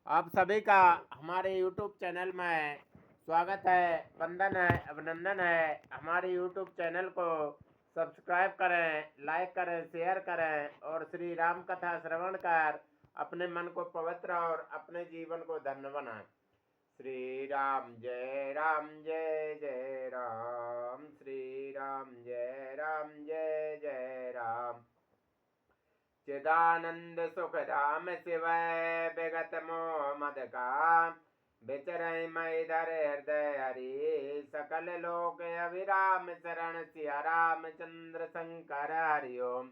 आप सभी का हमारे YouTube चैनल में स्वागत है, वंदन है, अभिनंदन है। हमारे YouTube चैनल को सब्सक्राइब करें, लाइक करें, शेयर करें और श्री राम कथा श्रवण कर अपने मन को पवित्र और अपने जीवन को धन्य बनाएं। श्री राम जय राम जय जय राम, श्री राम जय राम जय जय राम। चिदानंद सुख धाम शिवय विगत मोह मद का, विचरय मई धर हृदय हरि, सकल लोक अभिराम शरण सिया रामचंद्र शंकर हरिओम।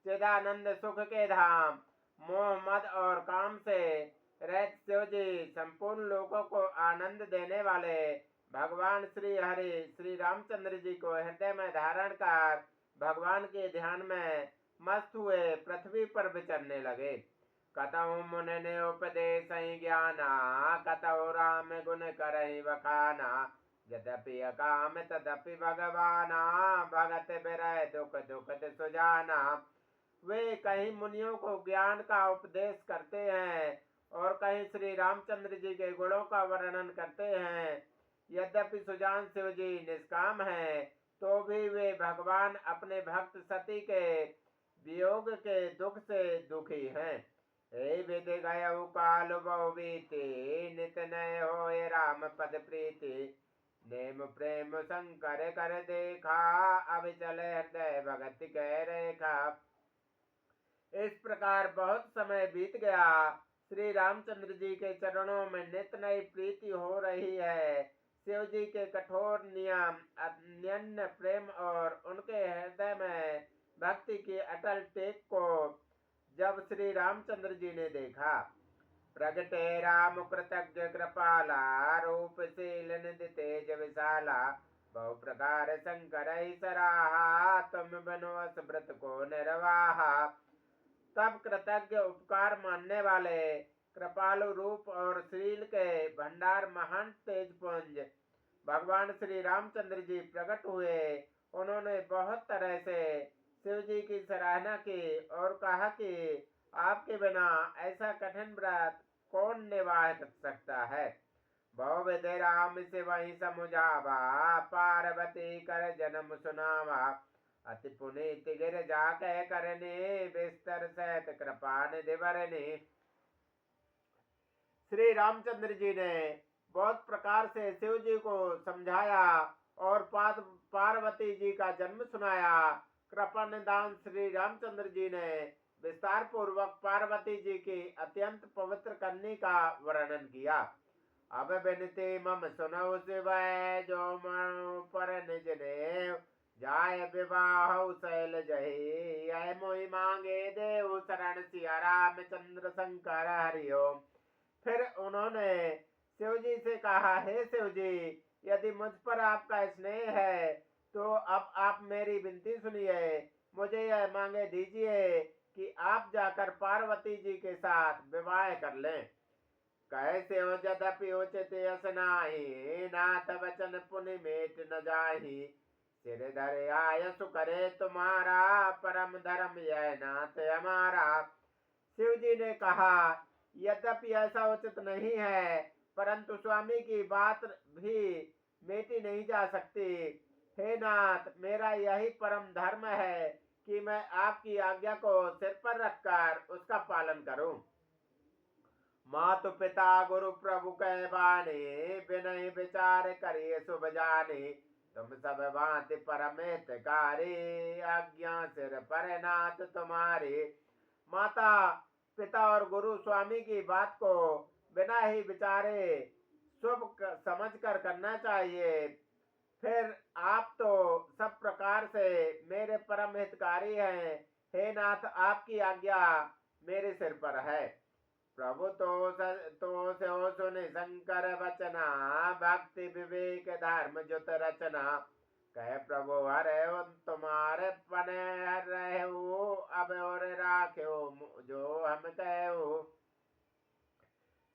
चिदानंद सुख के धाम मोह मद और काम से रहित शिव जी संपूर्ण लोगों को आनंद देने वाले भगवान श्री हरि श्री रामचंद्र जी को हृदय में धारण कर भगवान के ध्यान में मस्त हुए पृथ्वी पर विचरने लगे। कतहु मुनि ने उपदेश ज्ञाना, कतहु राम गुण करहि बखाना, यद्यपि अकाम तदपि भगवाना, भगत बिरह दुख दुखत सुजाना। वे कहीं मुनियों को ज्ञान का उपदेश करते हैं और कहीं श्री रामचंद्र जी के गुणों का वर्णन करते हैं। यद्यपि सुजान शिव जी निष्काम हैं, तो भी वे भगवान अपने भक्त सती के वियोग के दुख से दुखी हैं। हे विधि गयउ काल बहु बीते, नित नय होए राम पद प्रीति, नेम प्रेम शंकर कर देखा, अब चले हृदय भगत कह रेखा। इस प्रकार बहुत समय बीत गया। श्री रामचंद्र जी के चरणों में नित नई प्रीति हो रही है। शिव जी के कठोर नियम, अनन्य प्रेम और उनके हृदय में भक्ति की अटल टेक को जब श्री रामचंद्र जी ने देखा, प्रगटे राम कृतज्ञ कृपाला, रूपशील निधि तेज विशाला, बहु प्रकार शंकर सराहा, तुम बनवस व्रत को निर्वाहा। तब कृतज्ञ उपकार मानने वाले कृपालु रूप और श्रील के भंडार महान तेजपुंज भगवान श्री रामचंद्र जी प्रकट हुए। उन्होंने बहुत तरह से शिव जी की सराहना की और कहा कि आपके बिना ऐसा कठिन व्रत कौन निवाह सकता है। बहु विधि राम से वही समुझावा, पार्वती कर जन्म सुनावा, अति पुनीत गिर जा कह करने, बिस्तर सहित कृपा निधि भरने। श्री रामचंद्र जी ने बहुत प्रकार से शिव जी को समझाया और पार्वती जी का जन्म सुनाया। कृपा निदान श्री रामचंद्र जी ने विस्तार पूर्वक पार्वती जी की अत्यंत पवित्र करने का वर्णन किया। अब बिनती मम सुनौ शिवय, जो मनु पर निज ने जाय विवाह शैल जही, यह मोहि मांगे देव शरण सिया रामचंद्र शंकर हरिओम। फिर उन्होंने शिव जी से कहा, हे शिव जी, यदि मुझ पर आपका स्नेह है तो अब आप मेरी विनती सुनिए। मुझे यह मांगे दीजिए कि आप जाकर पार्वती जी के साथ विवाह कर लें। कैसे हो यद्यपि उचित यस नाही, नाथ वचन पुनि मेट न जाही, सिर धरे आयसु करे तुम्हारा, परम धर्म यह नाथ हमारा। शिव जी ने कहा, यद्यपि ऐसा उचित नहीं है, परंतु स्वामी की बात भी मेटी नहीं जा सकती। हे नाथ, मेरा यही परम धर्म है कि मैं आपकी आज्ञा को सिर पर रखकर उसका पालन करूं। मातु पिता गुरु प्रभु कह बानी, बिनय विचार करिए शुभ जानी, तुम सब भांति परम हितकारी, आज्ञा सिर पर नाथ तुम्हारी। माता पिता और गुरु स्वामी की बात को बिना ही विचारे शुभ समझ कर करना चाहिए। फिर आप तो सब प्रकार से मेरे परम हितकारी हैं। हे नाथ, आपकी आज्ञा मेरे सिर पर है। प्रभु तो सो सुन शंकर वचना, भक्ति विवेक धर्म जुत रचना, कह प्रभु हरे तुम्हारे पने हर रहू, अब और राख्यो जो हम कहू।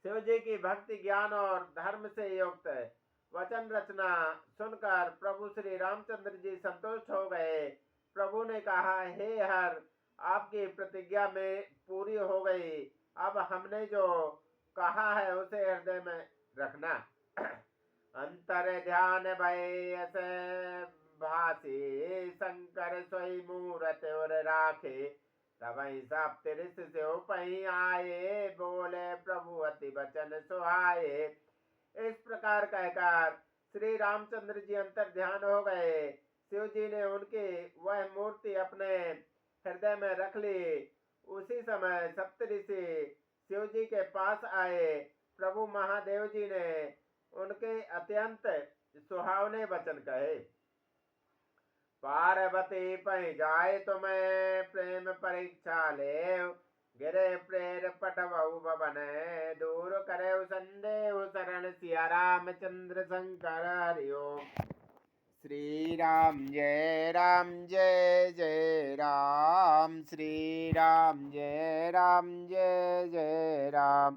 शिव जी की भक्ति ज्ञान और धर्म से युक्त वचन रचना सुनकर प्रभु श्री रामचंद्र जी संतुष्ट हो गए। प्रभु ने कहा, हे हर, आपकी प्रतिज्ञा में पूरी हो गई। अब हमने जो कहा है उसे हृदय में रखना। अंतर ध्यान भय ऐसे भासी शंकर सोई मूरत और राखे। तबहि सप्तऋषि से उपहि आए बोले प्रभु अति वचन सुहाए। इस प्रकार कहकर श्री रामचंद्र जी अंतर ध्यान हो गए। शिव जी ने उनकी वह मूर्ति अपने हृदय में रख ली। उसी समय सप्तऋषि शिव जी के पास आए। प्रभु महादेव जी ने उनके अत्यंत सुहावने वचन कहे। पार्वती पहि जाए तुम्हें प्रेम परीक्षा ले। गिरे प्रेर पटवऊ भवन दूर करे संदेह शरण सिया रामचंद्र शंकर हरिओम। श्री राम जय राम जय जय राम। श्री राम जय राम जय जय राम।